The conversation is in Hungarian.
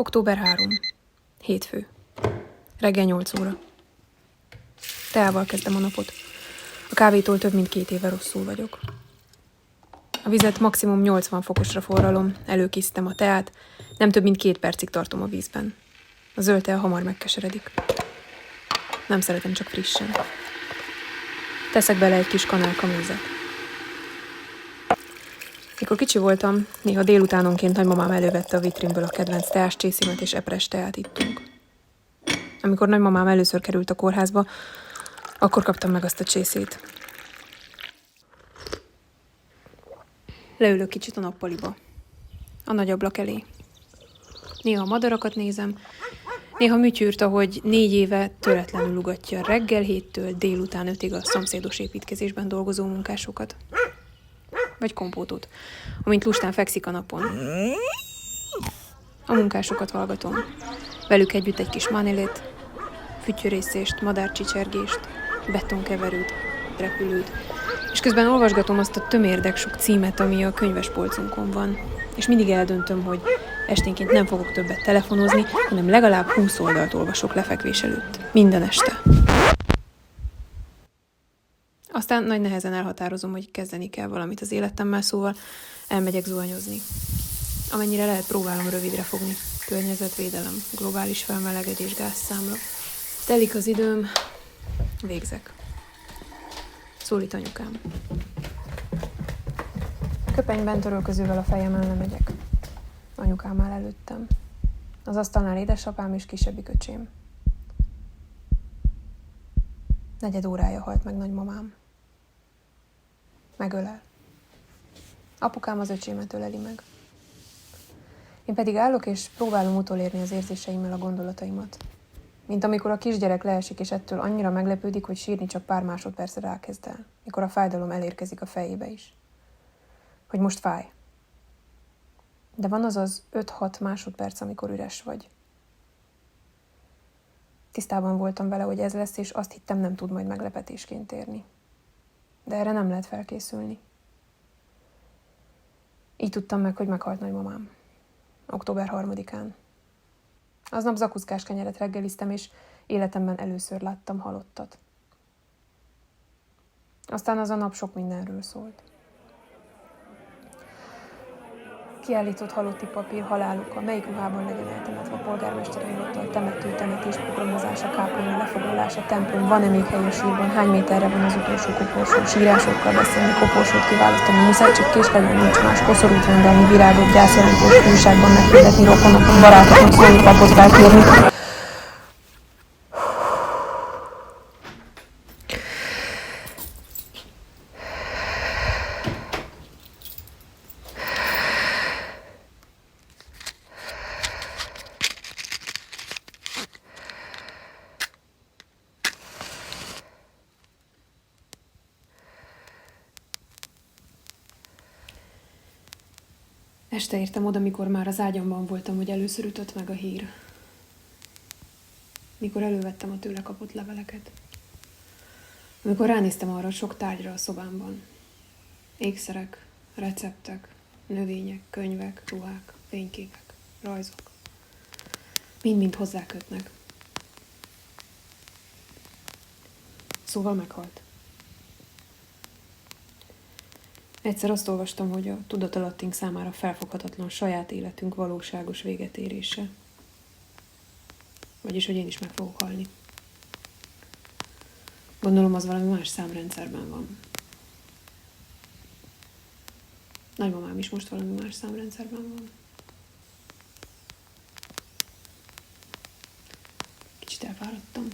Október 3. Hétfő. Reggel 8 óra. Teával kezdem a napot. A kávétól több mint 2 éve rosszul vagyok. A vizet maximum 80 fokosra forralom, előkészítem a teát, nem több mint 2 percig tartom a vízben. A zöld tea hamar megkeseredik. Nem szeretem csak frissen. Teszek bele egy kis kanálka mézet. Mikor kicsi voltam, néha délutánonként nagymamám elővette a vitrínből a kedvenc teás csészimet és epres teát ittunk. Amikor nagymamám először került a kórházba, akkor kaptam meg azt a csészét. Leülök kicsit a nappaliba. A nagy ablak elé. Néha a madarakat nézem, néha Mütyűrt, ahogy 4 éve töretlenül ugatja reggel 7-től délután 5-ig a szomszédos építkezésben dolgozó munkásokat. Vagy Kompótot, amint lustán fekszik a napon. A munkásokat hallgatom. Velük együtt egy kis manélét, fütyörészést, madárcsicsergést, betonkeverőt, repülőt, és közben olvasgatom azt a tömérdek sok címet, ami a könyves polcunkon van, és mindig eldöntöm, hogy esténként nem fogok többet telefonozni, hanem legalább 20 oldalt olvasok lefekvés előtt. Minden este. Aztán nagy nehezen elhatározom, hogy kezdeni kell valamit az életemmel, szóval elmegyek zuhanyozni. Amennyire lehet, próbálom rövidre fogni. Környezetvédelem, globális felmelegedés, gázszámla. Telik az időm, végzek. Szólít anyukám. Köpenyben törölközővel a fejemen lemegyek. Anyukám áll előttem. Az asztalnál édesapám és kisebbik öcsém. 4 órája halt meg nagymamám. Megölel. Apukám az öcsémet öleli meg. Én pedig állok és próbálom utolérni az érzéseimmel a gondolataimat. Mint amikor a kisgyerek leesik, és ettől annyira meglepődik, hogy sírni csak pár másodpercre rákezd el, mikor a fájdalom elérkezik a fejébe is. Hogy most fáj. De van az 5-6 másodperc, amikor üres vagy. Tisztában voltam vele, hogy ez lesz, és azt hittem, nem tud majd meglepetésként érni. De erre nem lehet felkészülni. Így tudtam meg, hogy meghalt nagymamám. Október 3-án. Aznap zakuszkás kenyeret reggeliztem, és életemben először láttam halottat. Aztán az a nap sok mindenről szólt. Kiállított halotti papír, haláluka, melyik ruhában legyen eltemetve, a polgármester hivatal, temető, temetés, programozása, kápolna, lefoglalása, templom, van-e még hely a sírban, hány méterre van az utolsó koporsó, sírásokkal beszélni, koporsót kiválasztani, muszáj csak késlegyen, nincs más, koszorút rendelni, virágot, gyászjelentést, újságban meghirdetni, rokonokon, barátokon, szólni, papot felkérni. Este értem oda, mikor már az ágyamban voltam, hogy először ütött meg a hír. Mikor elővettem a tőle kapott leveleket. Amikor ránéztem arra sok tárgyra a szobámban. Ékszerek, receptek, növények, könyvek, ruhák, fényképek, rajzok. Mind-mind hozzákötnek. Szóval meghalt. Egyszer azt olvastam, hogy a tudatalattink számára felfoghatatlan saját életünk valóságos véget érése. Vagyis, hogy én is meg fogok halni. Gondolom, az valami más számrendszerben van. Nagymamám is most valami más számrendszerben van. Kicsit elfáradtam.